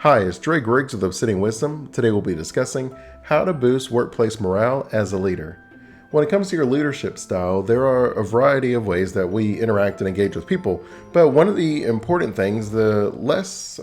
Hi, it's Dre Griggs with Obsidian Wisdom. Today we'll be discussing how to boost workplace morale as a leader. When it comes to your leadership style, there are a variety of ways that we interact and engage with people. But one of the important things, the less,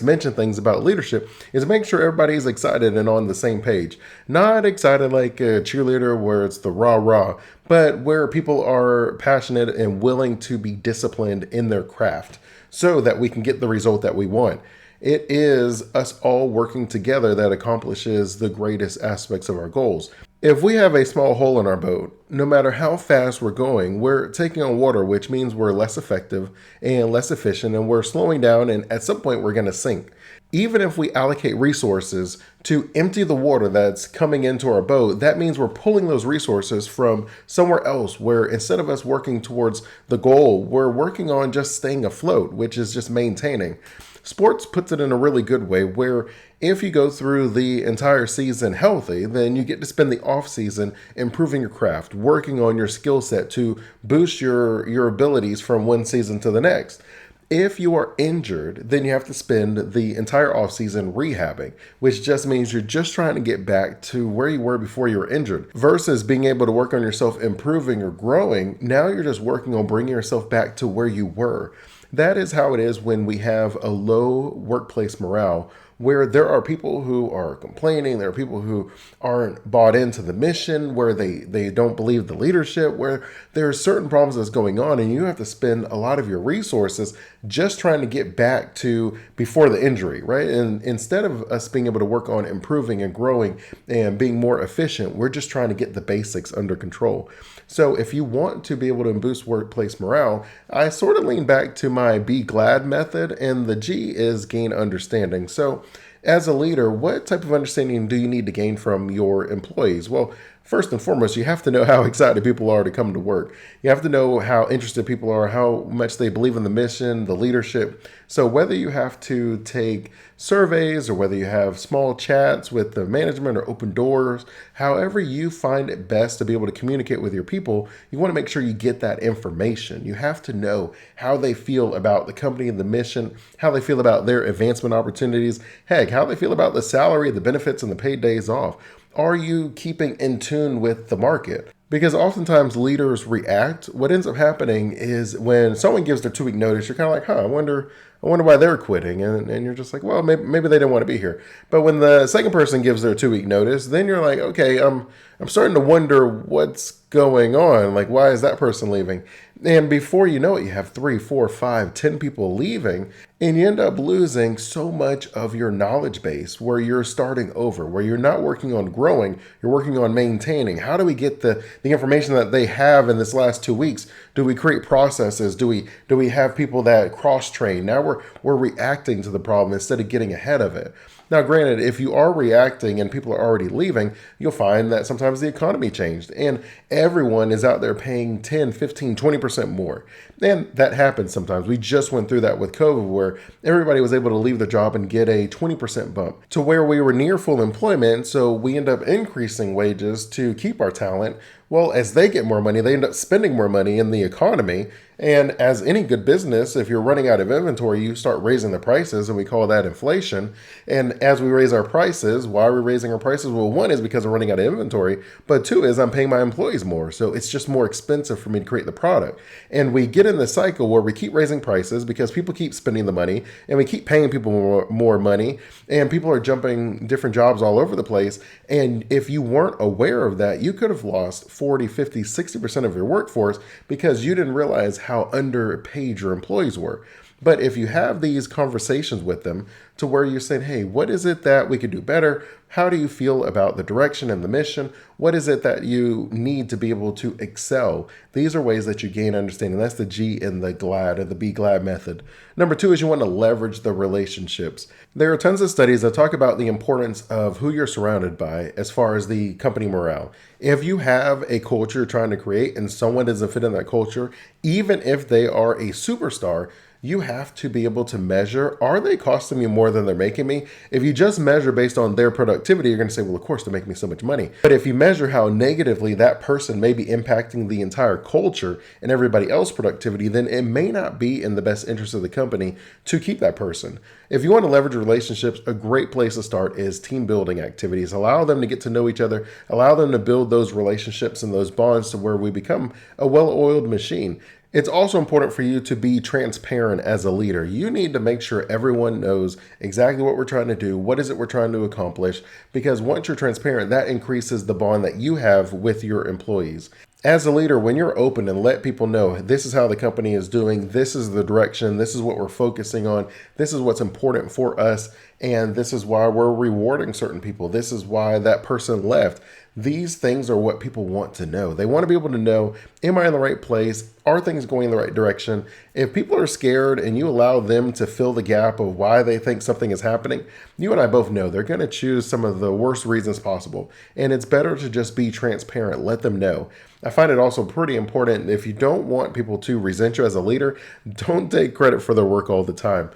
mentioned things about leadership, is make sure everybody is excited and on the same page. Not excited like a cheerleader where it's the rah rah, but where people are passionate and willing to be disciplined in their craft so that we can get the result that we want. It is us all working together that accomplishes the greatest aspects of our goals. If we have a small hole in our boat, no matter how fast we're going, we're taking on water, which means we're less effective and less efficient, and we're slowing down, and at some point we're going to sink. Even if we allocate resources to empty the water that's coming into our boat, that means we're pulling those resources from somewhere else where instead of us working towards the goal, we're working on just staying afloat, which is just maintaining. Sports puts it in a really good way where if you go through the entire season healthy, then you get to spend the off season improving your craft, working on your skill set to boost your abilities from one season to the next. If you are injured, then you have to spend the entire offseason rehabbing, which just means you're just trying to get back to where you were before you were injured versus being able to work on yourself, improving or growing. Now you're just working on bringing yourself back to where you were. That is how it is when we have a low workplace morale, where there are people who are complaining, there are people who aren't bought into the mission, where they don't believe the leadership, where there are certain problems that's going on, and you have to spend a lot of your resources just trying to get back to before the injury, right? And instead of us being able to work on improving and growing and being more efficient, we're just trying to get the basics under control. So if you want to be able to boost workplace morale, I sort of lean back to my G.L.A.D method, and the G is gain understanding. So as a leader, what type of understanding do you need to gain from your employees? Well, first and foremost, you have to know how excited people are to come to work. You have to know how interested people are, how much they believe in the mission, the leadership. So whether you have to take surveys or whether you have small chats with the management or open doors, however you find it best to be able to communicate with your people, you want to make sure you get that information. You have to know how they feel about the company and the mission, how they feel about their advancement opportunities, heck, how they feel about the salary, the benefits, and the paid days off. Are you keeping in tune with the market? Because oftentimes leaders react. What ends up happening is when someone gives their 2 week notice, you're kind of like, I wonder why they're quitting. And you're just like, well, maybe they didn't want to be here. But when the second person gives their 2 week notice, then you're like, okay, I'm starting to wonder what's going on. Like, why is that person leaving? And before you know it, you have 3, 4, 5, 10 people leaving, and you end up losing so much of your knowledge base where you're starting over, where you're not working on growing, you're working on maintaining. How do we get the information that they have in this last 2 weeks? Do we create processes? Do we have people that cross train? Now we're reacting to the problem instead of getting ahead of it. Now, granted, if you are reacting and people are already leaving, you'll find that sometimes the economy changed and everyone is out there paying 10, 15, 20% more. And that happens sometimes. We just went through that with COVID where everybody was able to leave their job and get a 20% bump to where we were near full employment. So we end up increasing wages to keep our talent. Well, as they get more money, they end up spending more money in the economy. And as any good business, if you're running out of inventory, you start raising the prices, and we call that inflation. And as we raise our prices, why are we raising our prices? Well, one is because we're running out of inventory, but two is I'm paying my employees more. So it's just more expensive for me to create the product. And we get in the cycle where we keep raising prices because people keep spending the money, and we keep paying people more money, and people are jumping different jobs all over the place. And if you weren't aware of that, you could have lost 40, 50, 60% of your workforce because you didn't realize how underpaid your employees were. But if you have these conversations with them to where you're saying, hey, what is it that we could do better? How do you feel about the direction and the mission? What is it that you need to be able to excel? These are ways that you gain understanding. That's the G in the G.L.A.D or the G.L.A.D method. Number 2 is you want to leverage the relationships. There are tons of studies that talk about the importance of who you're surrounded by as far as the company morale. If you have a culture you're trying to create and someone doesn't fit in that culture, even if they are a superstar, you have to be able to measure, are they costing me more than they're making me? If you just measure based on their productivity, you're going to say, well, of course, they're making me so much money. But if you measure how negatively that person may be impacting the entire culture and everybody else's productivity, then it may not be in the best interest of the company to keep that person. If you want to leverage relationships, a great place to start is team building activities. Allow them to get to know each other, allow them to build those relationships and those bonds to where we become a well-oiled machine. It's also important for you to be transparent as a leader. You need to make sure everyone knows exactly what we're trying to do, what is it we're trying to accomplish, because once you're transparent, that increases the bond that you have with your employees. As a leader, when you're open and let people know this is how the company is doing, this is the direction, this is what we're focusing on, this is what's important for us, and this is why we're rewarding certain people, this is why that person left. These things are what people want to know. They want to be able to know, am I in the right place? Are things going in the right direction? If people are scared and you allow them to fill the gap of why they think something is happening, you and I both know they're going to choose some of the worst reasons possible. And it's better to just be transparent. Let them know. I find it also pretty important, if you don't want people to resent you as a leader, don't take credit for their work all the time.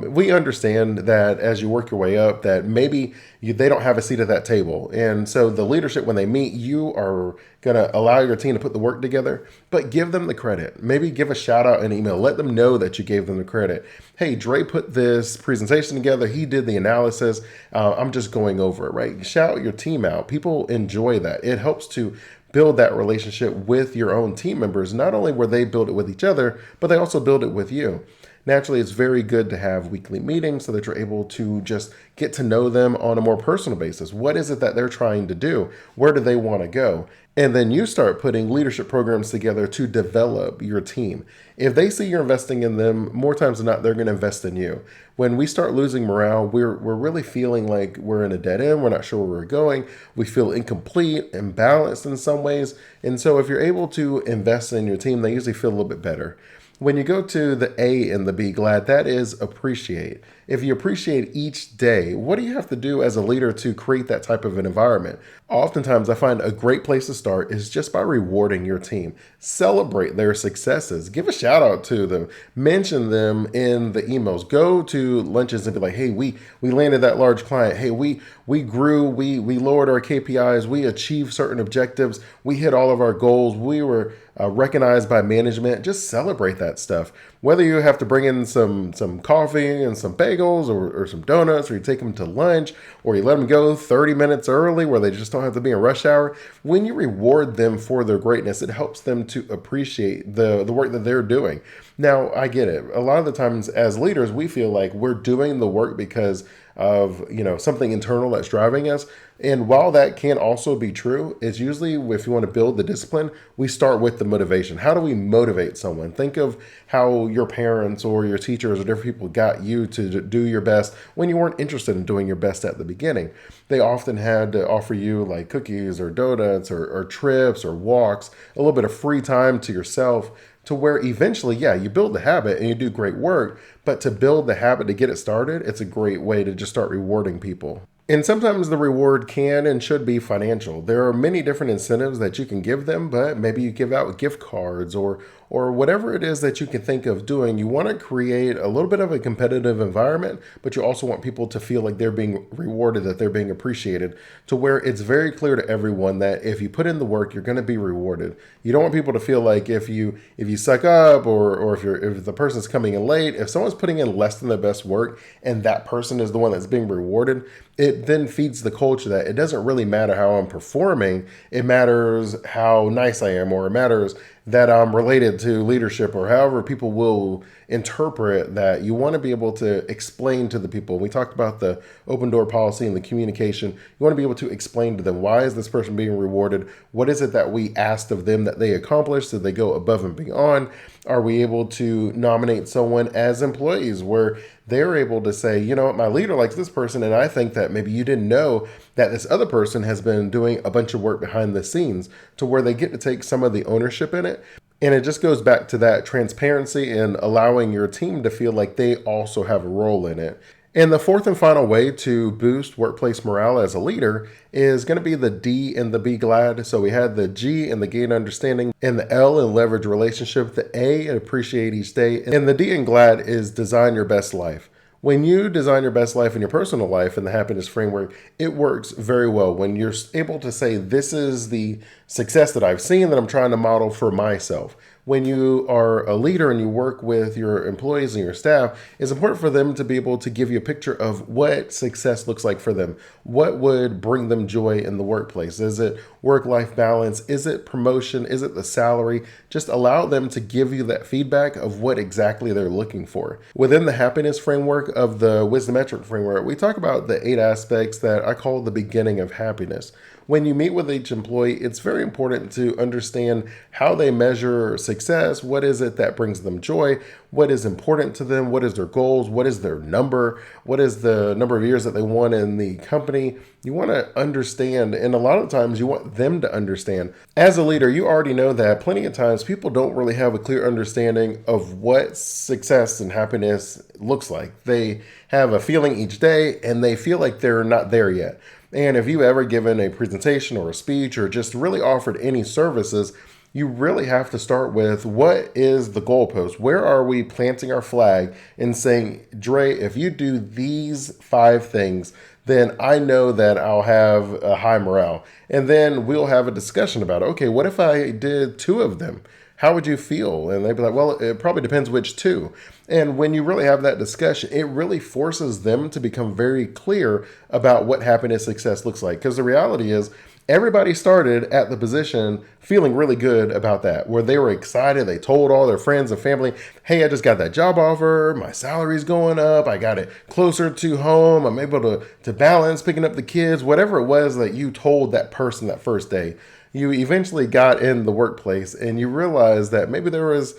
We understand that as you work your way up, that maybe they don't have a seat at that table. And so the leadership, when they meet, you are going to allow your team to put the work together, but give them the credit. Maybe give a shout out in email. Let them know that you gave them the credit. Hey, Dre put this presentation together. He did the analysis. I'm just going over it, right? Shout your team out. People enjoy that. It helps to build that relationship with your own team members, not only where they build it with each other, but they also build it with you. Naturally, it's very good to have weekly meetings so that you're able to just get to know them on a more personal basis. What is it that they're trying to do? Where do they want to go? And then you start putting leadership programs together to develop your team. If they see you're investing in them, more times than not, they're going to invest in you. When we start losing morale, we're really feeling like we're in a dead end. We're not sure where we're going. We feel incomplete, imbalanced in some ways. And so if you're able to invest in your team, they usually feel a little bit better. When you go to the A in the be glad, that is appreciate. If you appreciate each day, what do you have to do as a leader to create that type of an environment? Oftentimes, I find a great place to start is just by rewarding your team. Celebrate their successes. Give a shout out to them. Mention them in the emails. Go to lunches and be like, hey, we landed that large client. Hey, we grew, we lowered our KPIs. We achieved certain objectives. We hit all of our goals. We were recognized by management. Just celebrate that stuff. Whether you have to bring in some coffee and some bagels or some donuts, or you take them to lunch, or you let them go 30 minutes early where they just don't have to be in rush hour. When you reward them for their greatness, it helps them to appreciate the work that they're doing. Now, I get it. A lot of the times as leaders, we feel like we're doing the work because of something internal that's driving us. And while that can also be true, it's usually, if you want to build the discipline, we start with the motivation. How do we motivate someone? Think of how your parents or your teachers or different people got you to do your best when you weren't interested in doing your best at the beginning. They often had to offer you like cookies or donuts or trips or walks, a little bit of free time to yourself, to where eventually, yeah, you build the habit and you do great work, but to build the habit, to get it started, it's a great way to just start rewarding people. And sometimes the reward can and should be financial. There are many different incentives that you can give them, but maybe you give out gift cards or whatever it is that you can think of doing. You want to create a little bit of a competitive environment, but you also want people to feel like they're being rewarded, that they're being appreciated, to where it's very clear to everyone that if you put in the work, you're going to be rewarded. You don't want people to feel like if you suck up or if the person's coming in late, if someone's putting in less than their best work and that person is the one that's being rewarded, it then feeds the culture that it doesn't really matter how I'm performing. It matters how nice I am, or it matters that I'm related to leadership, or however people will interpret that. You want to be able to explain to the people. We talked about the open door policy and the communication. You want to be able to explain to them, why is this person being rewarded? What is it that we asked of them that they accomplished? Did they go above and beyond? Are we able to nominate someone as employees where they're able to say, you know what, my leader likes this person, and I think that maybe you didn't know that this other person has been doing a bunch of work behind the scenes, to where they get to take some of the ownership in it. And it just goes back to that transparency and allowing your team to feel like they also have a role in it. And the fourth and final way to boost workplace morale as a leader is going to be the D and the be glad. So we had the G and the gain understanding, and the L in leverage relationship, the A and appreciate each day, and the D in glad is design your best life. When you design your best life in your personal life in the happiness framework, it works very well when you're able to say, this is the success that I've seen that I'm trying to model for myself. When you are a leader and you work with your employees and your staff, it's important for them to be able to give you a picture of what success looks like for them. What would bring them joy in the workplace? Is it work-life balance? Is it promotion? Is it the salary? Just allow them to give you that feedback of what exactly they're looking for. Within the happiness framework of the Wisdometric framework, we talk about the 8 aspects that I call the beginning of happiness. When you meet with each employee, it's very important to understand how they measure success. What is it that brings them joy? What is important to them? What is their goals? What is their number? What is the number of years that they want in the company? You want to understand, and a lot of times you want them to understand. As a leader, you already know that plenty of times people don't really have a clear understanding of what success and happiness looks like. They have a feeling each day and they feel like they're not there yet. And if you've ever given a presentation or a speech or just really offered any services, you really have to start with, what is the goalpost? Where are we planting our flag and saying, Dre, if you do these 5 things, then I know that I'll have a high morale. And then we'll have a discussion about, okay, what if I did 2 of them? How would you feel? And they'd be like, well, it probably depends which 2. And when you really have that discussion, it really forces them to become very clear about what happiness success looks like. Because the reality is, everybody started at the position feeling really good about that, where they were excited. They told all their friends and family, hey, I just got that job offer. My salary's going up. I got it closer to home. I'm able to balance picking up the kids, whatever it was that you told that person that first day. You eventually got in the workplace and you realized that maybe there was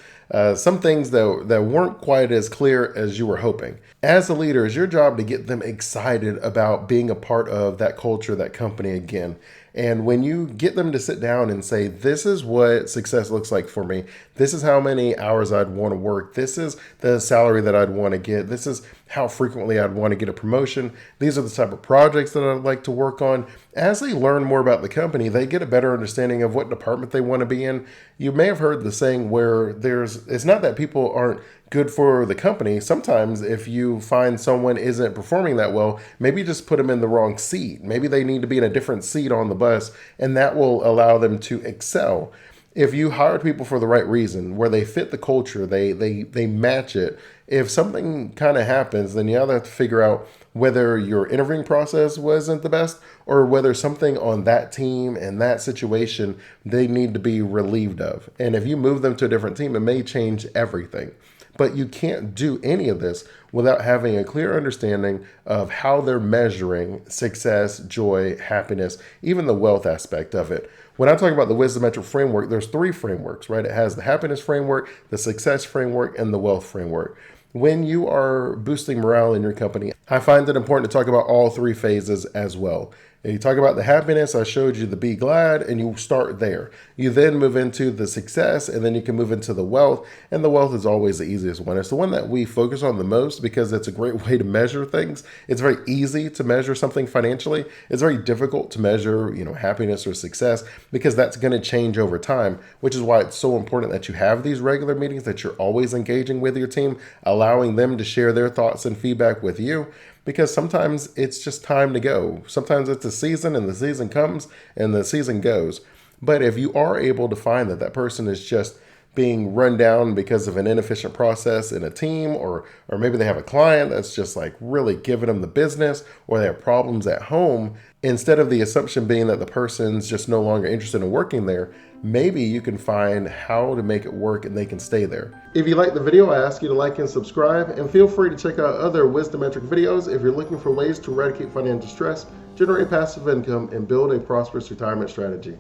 some things that weren't quite as clear as you were hoping. As a leader, it's your job to get them excited about being a part of that culture, that company again. And when you get them to sit down and say, this is what success looks like for me, this is how many hours I'd want to work, this is the salary that I'd want to get, this is how frequently I'd want to get a promotion, these are the type of projects that I'd like to work on. As they learn more about the company, they get a better understanding of what department they want to be in. You may have heard the saying where it's not that people aren't good for the company. Sometimes if you find someone isn't performing that well, maybe just put them in the wrong seat. Maybe they need to be in a different seat on the bus, and that will allow them to excel. If you hire people for the right reason, where they fit the culture, they match it. If something kind of happens, then you either have to figure out whether your interviewing process wasn't the best or whether something on that team and that situation they need to be relieved of. And if you move them to a different team, it may change everything. But you can't do any of this without having a clear understanding of how they're measuring success, joy, happiness, even the wealth aspect of it. When I talk about the Wisdometric framework, there's 3 frameworks, right? It has the happiness framework, the success framework, and the wealth framework. When you are boosting morale in your company, I find it important to talk about all 3 phases as well. And you talk about the happiness, I showed you the be glad, and you start there. You then move into the success, and then you can move into the wealth. And the wealth is always the easiest one. It's the one that we focus on the most because it's a great way to measure things. It's very easy to measure something financially. It's very difficult to measure, happiness or success because that's going to change over time, which is why it's so important that you have these regular meetings, that you're always engaging with your team, allowing them to share their thoughts and feedback with you. Because sometimes it's just time to go. Sometimes it's a season and the season comes and the season goes. But if you are able to find that that person is just being run down because of an inefficient process in a team, or maybe they have a client that's just like really giving them the business, or they have problems at home, instead of the assumption being that the person's just no longer interested in working there, maybe you can find how to make it work and they can stay there. If you like the video, I ask you to like and subscribe, and feel free to check out other Wisdometric videos if you're looking for ways to eradicate financial stress, generate passive income, and build a prosperous retirement strategy.